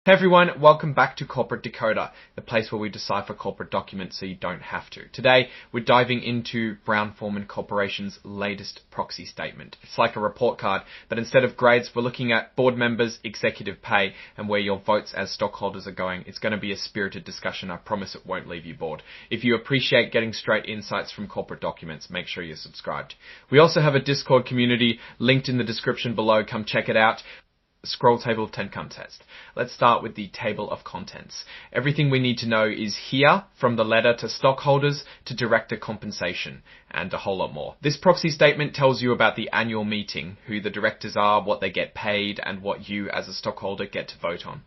Hey everyone, welcome back to Corporate Decoder, the place where we decipher corporate documents so you don't have to. Today, we're diving into Brown-Forman Corporation's latest proxy statement. It's like a report card, but instead of grades, we're looking at board members, executive pay, and where your votes as stockholders are going. It's going to be a spirited discussion. I promise it won't leave you bored. If you appreciate getting straight insights from corporate documents, make sure you're subscribed. We also have a Discord community linked in the description below. Come check it out. Scroll table of 10 contest. Let's start with the table of contents. Everything we need to know is here, from the letter to stockholders to director compensation, and a whole lot more. This proxy statement tells you about the annual meeting, who the directors are, what they get paid, and what you as a stockholder get to vote on.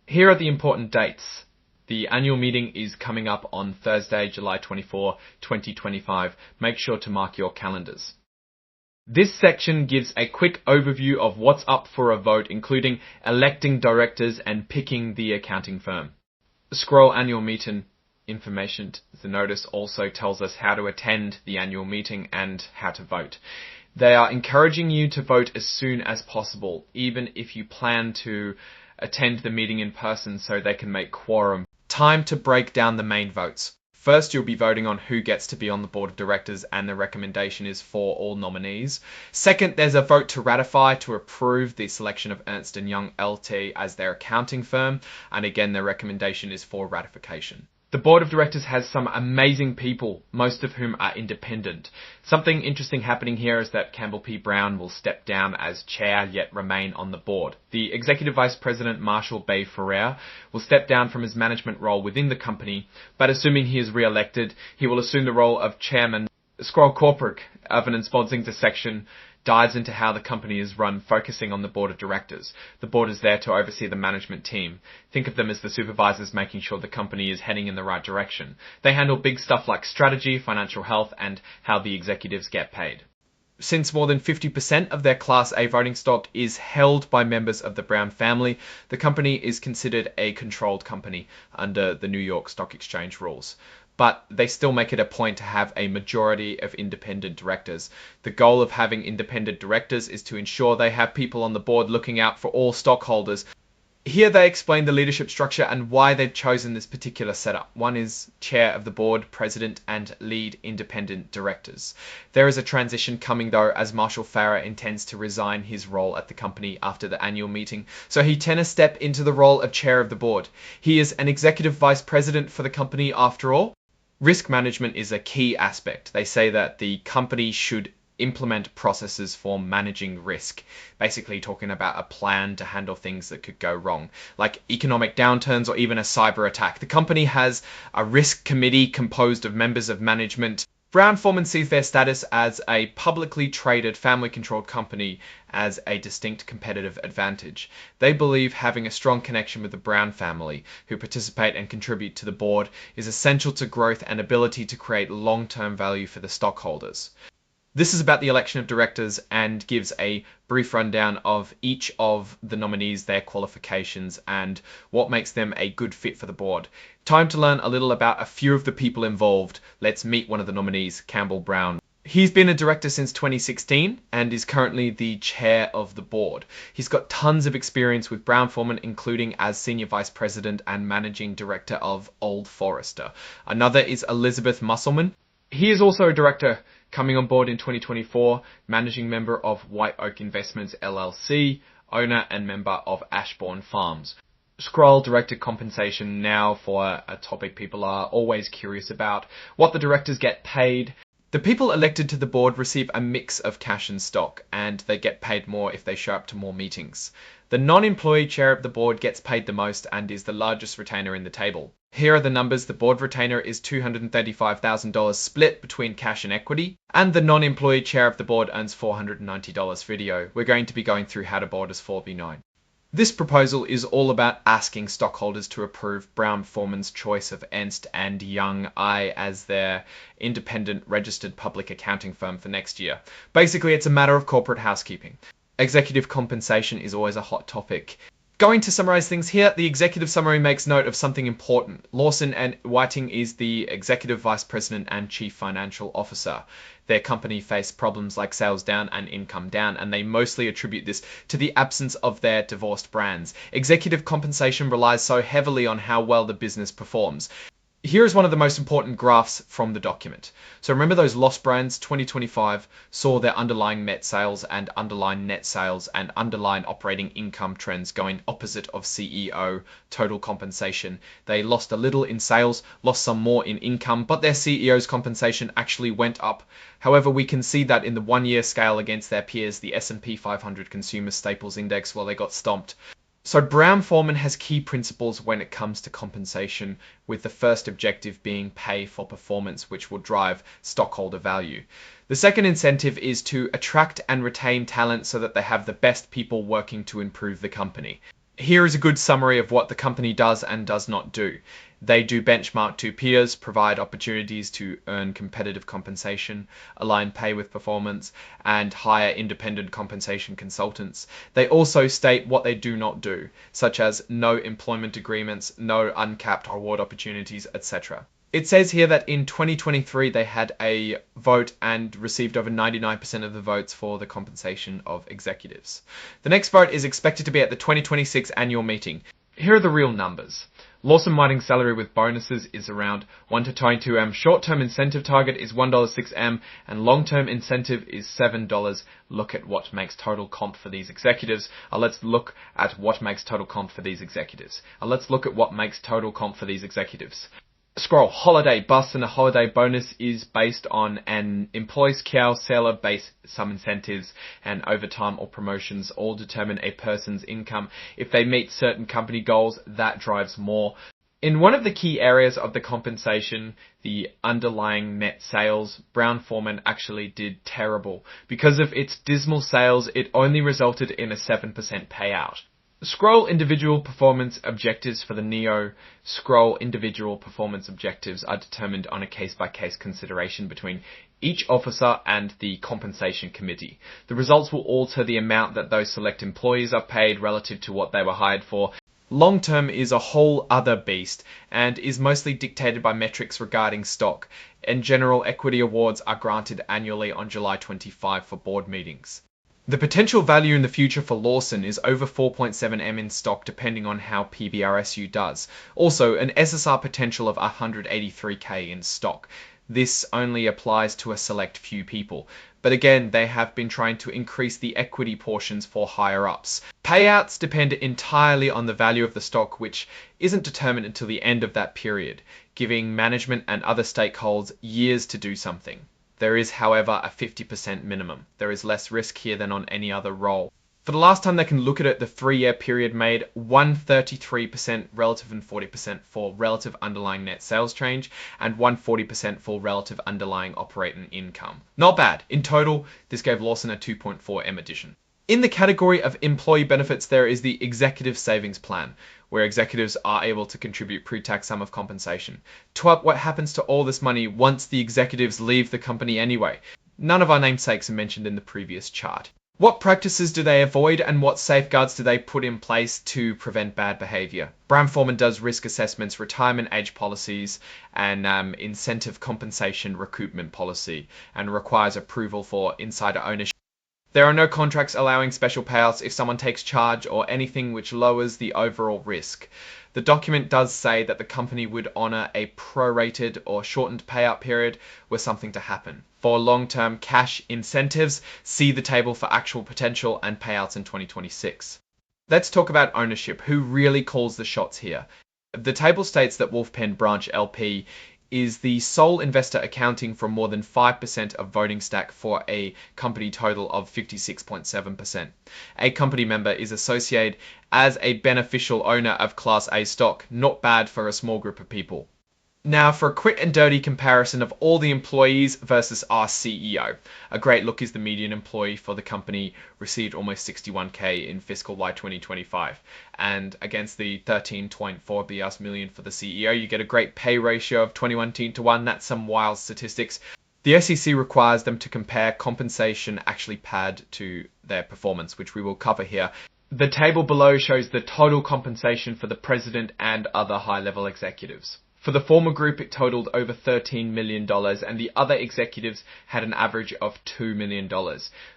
Here are the important dates. The annual meeting is coming up on Thursday, July 24, 2025. Make sure to mark your calendars. This section gives a quick overview of what's up for a vote, including electing directors and picking the accounting firm. Scroll annual meeting information. The notice also tells us how to attend the annual meeting and how to vote. They are encouraging you to vote as soon as possible, even if you plan to attend the meeting in person so they can make quorum. Time to break down the main votes. First, you'll be voting on who gets to be on the board of directors, and the recommendation is for all nominees. Second, there's a vote to ratify, to approve the selection of Ernst & Young LT as their accounting firm, and again, their recommendation is for ratification. The board of directors has some amazing people, most of whom are independent. Something interesting happening here is that Campbell P. Brown will step down as chair yet remain on the board. The executive vice president, Marshall Bay Ferrer, will step down from his management role within the company, but assuming he is re-elected, he will assume the role of chairman. Scroll corporate evidence bonds section dives into how the company is run, focusing on the board of directors. The board is there to oversee the management team. Think of them as the supervisors making sure the company is heading in the right direction. They handle big stuff like strategy, financial health, and how the executives get paid. Since more than 50% of their Class A voting stock is held by members of the Brown family, the company is considered a controlled company under the New York Stock Exchange rules. But they still make it a point to have a majority of independent directors. The goal of having independent directors is to ensure they have people on the board looking out for all stockholders. Here they explain the leadership structure and why they've chosen this particular setup. One is chair of the board, president, and lead independent directors. There is a transition coming though, as Marshall Farrer intends to resign his role at the company after the annual meeting, so he tends to step into the role of chair of the board. He is an executive vice president for the company after all. Risk management is a key aspect. They say that the company should implement processes for managing risk, basically talking about a plan to handle things that could go wrong, like economic downturns or even a cyber attack. The company has a risk committee composed of members of management. Brown-Forman sees their status as a publicly traded, family-controlled company as a distinct competitive advantage. They believe having a strong connection with the Brown family, who participate and contribute to the board, is essential to growth and ability to create long-term value for the stockholders. This is about the election of directors and gives a brief rundown of each of the nominees, their qualifications, and what makes them a good fit for the board. Time to learn a little about a few of the people involved. Let's meet one of the nominees, Campbell Brown. He's been a director since 2016 and is currently the chair of the board. He's got tons of experience with Brown-Forman, including as senior vice president and managing director of Old Forester. Another is Elizabeth Musselman. He is also a director coming on board in 2024, managing member of White Oak Investments LLC, owner and member of Ashbourne Farms. Scroll director compensation now for a topic people are always curious about, what the directors get paid. The people elected to the board receive a mix of cash and stock, and they get paid more if they show up to more meetings. The non-employee chair of the board gets paid the most and is the largest retainer in the table. Here are the numbers. The board retainer is $235,000 split between cash and equity, and the non-employee chair of the board earns $490 video. We're going to be going through how to board as 4B9. This proposal is all about asking stockholders to approve Brown-Forman's choice of Ernst & Young I as their independent registered public accounting firm for next year. Basically, it's a matter of corporate housekeeping. Executive compensation is always a hot topic. Going to summarize things here, the executive summary makes note of something important. Lawson and Whiting is the executive vice president and chief financial officer. Their company faced problems like sales down and income down, and they mostly attribute this to the absence of their divorced brands. Executive compensation relies so heavily on how well the business performs. Here is one of the most important graphs from the document. So remember those lost brands, 2025 saw their underlying net sales and underlying net sales and underlying operating income trends going opposite of CEO total compensation. They lost a little in sales, lost some more in income, but their CEO's compensation actually went up. However, we can see that in the one-year scale against their peers, the S&P 500 Consumer Staples Index, well, they got stomped. So Brown-Forman has key principles when it comes to compensation, with the first objective being pay for performance, which will drive stockholder value. The second incentive is to attract and retain talent so that they have the best people working to improve the company. Here is a good summary of what the company does and does not do. They do benchmark to peers, provide opportunities to earn competitive compensation, align pay with performance, and hire independent compensation consultants. They also state what they do not do, such as no employment agreements, no uncapped reward opportunities, etc. It says here that in 2023 they had a vote and received over 99% of the votes for the compensation of executives. The next vote is expected to be at the 2026 annual meeting. Here are the real numbers. Lawson Whiting's salary with bonuses is around 1 to 22M. Short-term incentive target is $1.06M and long-term incentive is $7. Look at what makes total comp for these executives. Let's look at what makes total comp for these executives. Scroll, holiday bus and a holiday bonus is based on an employee's Kiao seller base, some incentives and overtime or promotions all determine a person's income. If they meet certain company goals, that drives more. In one of the key areas of the compensation, the underlying net sales, Brown-Forman actually did terrible. Because of its dismal sales, it only resulted in a 7% payout. Scroll individual performance objectives for the NEO. Scroll individual performance objectives are determined on a case-by-case consideration between each officer and the compensation committee. The results will alter the amount that those select employees are paid relative to what they were hired for. Long-term is a whole other beast and is mostly dictated by metrics regarding stock, and general equity awards are granted annually on July 25 for board meetings. The potential value in the future for Lawson is over 4.7M in stock depending on how PBRSU does. Also, an SSR potential of 183K in stock. This only applies to a select few people. But again, they have been trying to increase the equity portions for higher ups. Payouts depend entirely on the value of the stock, which isn't determined until the end of that period, giving management and other stakeholders years to do something. There is, however, a 50% minimum. There is less risk here than on any other role. For the last time they can look at it, the 3-year period made 133% relative and 40% for relative underlying net sales change and 140% for relative underlying operating income. Not bad. In total, this gave Lawson a 2.4M addition. In the category of employee benefits, there is the executive savings plan, where executives are able to contribute pre-tax sum of compensation. What happens to all this money once the executives leave the company anyway? None of our namesakes are mentioned in the previous chart. What practices do they avoid and what safeguards do they put in place to prevent bad behavior? Brown-Forman does risk assessments, retirement age policies, and incentive compensation recoupment policy, and requires approval for insider ownership. There are no contracts allowing special payouts if someone takes charge or anything which lowers the overall risk. The document does say that the company would honour a prorated or shortened payout period were something to happen. For long-term cash incentives, see the table for actual potential and payouts in 2026. Let's talk about ownership. Who really calls the shots here? The table states that Wolfpen Branch LP is the sole investor accounting for more than 5% of voting stack for a company total of 56.7%. A company member is associated as a beneficial owner of Class A stock, not bad for a small group of people. Now for a quick and dirty comparison of all the employees versus our CEO. A great look is the median employee for the company received almost 61K in fiscal Y 2025. And against the 13.4 million for the CEO, you get a great pay ratio of 21:1. That's some wild statistics. The SEC requires them to compare compensation actually paid to their performance, which we will cover here. The table below shows the total compensation for the president and other high-level executives. For the former group, it totaled over $13 million, and the other executives had an average of $2 million.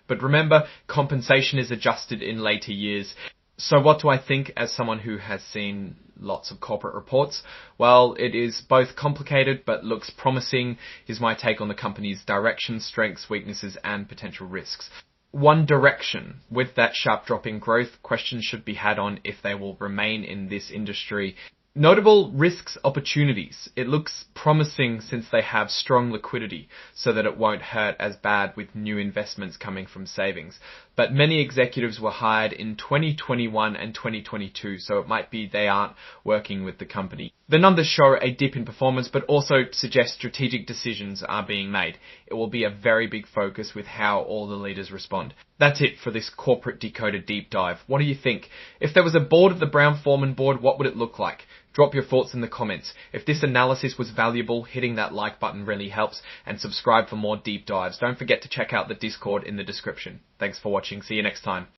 But remember, compensation is adjusted in later years. So what do I think as someone who has seen lots of corporate reports? Well, it is both complicated but looks promising. Here's my take on the company's direction, strengths, weaknesses, and potential risks. One direction. With that sharp drop in growth, questions should be had on if they will remain in this industry. Notable risks, opportunities. It looks promising since they have strong liquidity so that it won't hurt as bad with new investments coming from savings. But many executives were hired in 2021 and 2022, so it might be they aren't working with the company. The numbers show a dip in performance, but also suggest strategic decisions are being made. It will be a very big focus with how all the leaders respond. That's it for this corporate decoder deep dive. What do you think? If there was a board of the Brown-Forman board, what would it look like? Drop your thoughts in the comments. If this analysis was valuable, hitting that like button really helps, and subscribe for more deep dives. Don't forget to check out the Discord in the description. Thanks for watching. See you next time.